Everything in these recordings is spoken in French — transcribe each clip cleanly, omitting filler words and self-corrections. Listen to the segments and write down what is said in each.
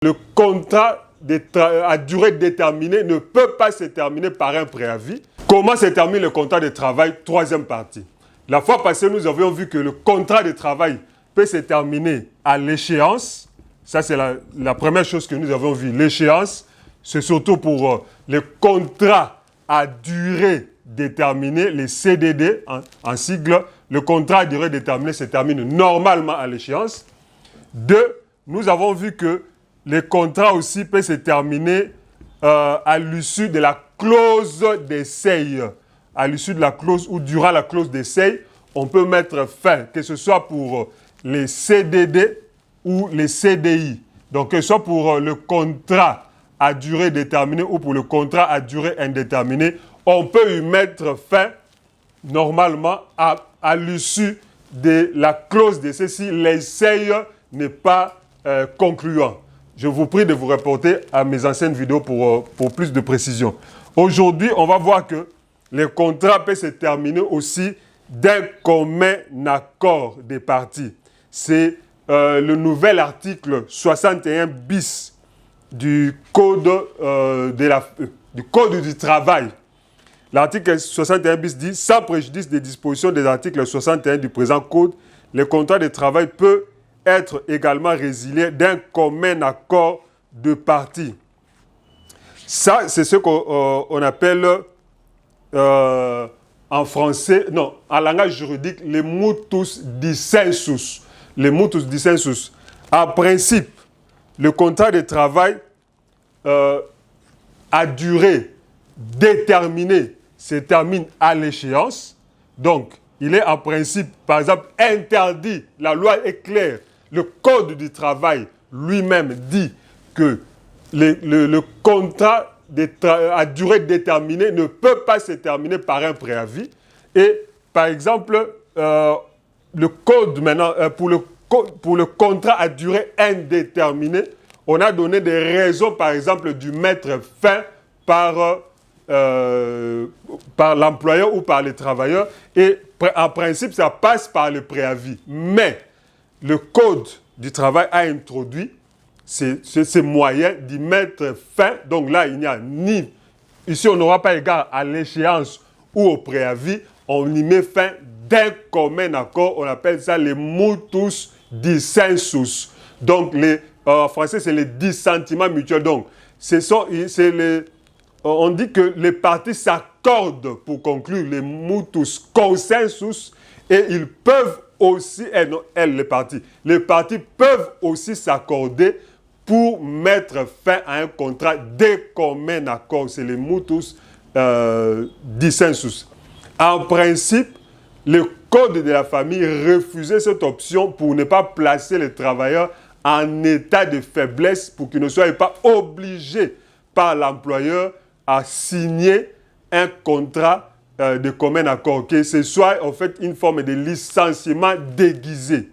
Le contrat à durée déterminée ne peut pas se terminer par un préavis. Comment se termine le contrat de travail? Troisième partie. La fois passée, nous avions vu que le contrat de travail peut se terminer à l'échéance. Ça, c'est la première chose que nous avons vue. L'échéance, c'est surtout pour les contrats à durée déterminée, les CDD en sigle. Le contrat à durée déterminée se termine normalement à l'échéance. Deux, nous avons vu que les contrats aussi peuvent se terminer à l'issue de la clause d'essai. À l'issue de la clause ou durant la clause d'essai, on peut mettre fin, que ce soit pour les CDD ou les CDI. Donc, que ce soit pour le contrat à durée déterminée ou pour le contrat à durée indéterminée, on peut y mettre fin normalement à l'issue de la clause d'essai si l'essai n'est pas concluant. Je vous prie de vous reporter à mes anciennes vidéos pour plus de précision. Aujourd'hui, on va voir que les contrats peuvent se terminer aussi d'un commun accord des parties. C'est le nouvel article 61 bis du Code, du Code du travail. L'article 61 bis dit « Sans préjudice des dispositions des articles 61 du présent Code, le contrat de travail peut être également résilié d'un commun accord de parties. » Ça, c'est ce qu'on appelle en français, non, en langage juridique, les mutus dissensus. Les mutus dissensus. En principe, le contrat de travail à durée déterminée se termine à l'échéance. Donc, il est en principe, par exemple, interdit, la loi est claire, le Code du travail lui-même dit que le contrat à durée déterminée ne peut pas se terminer par un préavis. Et, par exemple, le Code maintenant, pour le contrat à durée indéterminée, on a donné des raisons, par exemple, du mettre fin par l'employeur ou par les travailleurs. Et en principe, ça passe par le préavis. Mais le Code du travail a introduit ces moyens d'y mettre fin. Donc là, il n'y a ni... Ici, on n'aura pas égard à l'échéance ou au préavis. On y met fin d'un commun accord. On appelle ça les mutus dissensus. Donc, en français, c'est les dissentiments mutuels. Donc, on dit que les parties s'accordent pour conclure les mutus consensus et ils peuvent aussi, les parties peuvent aussi s'accorder pour mettre fin à un contrat de commun accord. C'est les mutus dissensus. En principe, le Code de la famille refusait cette option pour ne pas placer les travailleurs en état de faiblesse, pour qu'ils ne soient pas obligés par l'employeur à signer un contrat de commun accord, que ce soit en fait une forme de licenciement déguisé.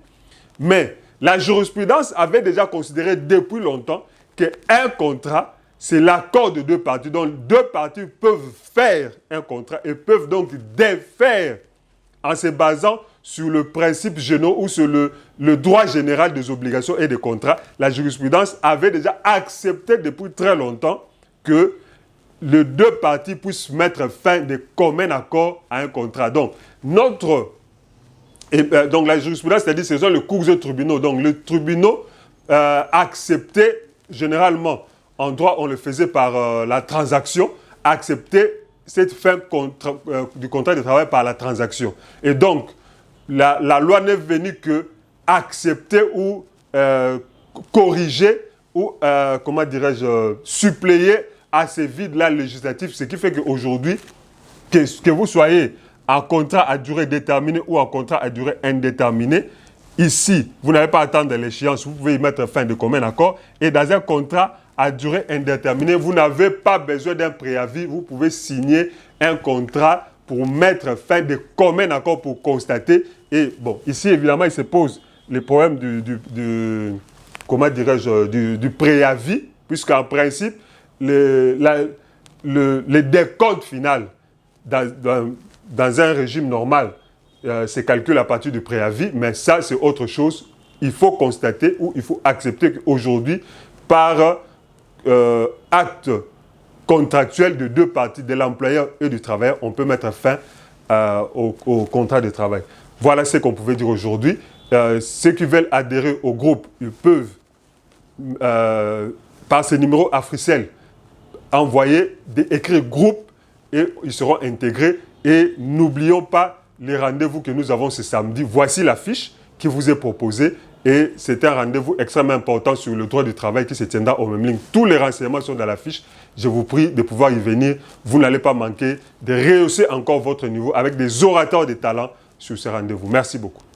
Mais la jurisprudence avait déjà considéré depuis longtemps qu'un contrat, c'est l'accord de deux parties. Donc deux parties peuvent faire un contrat et peuvent donc défaire en se basant sur le principe généraux ou sur le droit général des obligations et des contrats. La jurisprudence avait déjà accepté depuis très longtemps que les deux parties puissent mettre fin de commun accord à un contrat. Donc, donc la jurisprudence, c'est-à-dire ce sont les cours de tribunaux. Donc, les tribunaux acceptaient généralement, en droit, on le faisait par la transaction, acceptaient cette fin du contrat de travail par la transaction. Et donc, la loi n'est venue que accepter ou corriger ou, comment dirais-je, suppléer à ces vides-là législatifs, ce qui fait qu'aujourd'hui, que vous soyez en contrat à durée déterminée ou en contrat à durée indéterminée, ici, vous n'avez pas à attendre l'échéance, vous pouvez y mettre fin de commun accord. Et dans un contrat à durée indéterminée, vous n'avez pas besoin d'un préavis, vous pouvez signer un contrat pour mettre fin de commun accord pour constater. Et bon, ici, évidemment, il se pose le problème comment dirais-je, du préavis, puisqu'en principe, le décompte final dans un régime normal se calcule à partir du préavis, mais ça, c'est autre chose. Il faut constater ou il faut accepter qu'aujourd'hui, par acte contractuel de deux parties, de l'employeur et du travailleur, on peut mettre fin au contrat de travail. Voilà ce qu'on pouvait dire aujourd'hui. Ceux qui veulent adhérer au groupe, ils peuvent, par ce numéro Africell, écrire groupe et ils seront intégrés. Et n'oublions pas les rendez-vous que nous avons ce samedi. Voici l'affiche qui vous est proposée. Et c'est un rendez-vous extrêmement important sur le droit du travail qui se tiendra au même ligne. Tous les renseignements sont dans la fiche. Je vous prie de pouvoir y venir. Vous n'allez pas manquer de rehausser encore votre niveau avec des orateurs de talent sur ce rendez-vous. Merci beaucoup.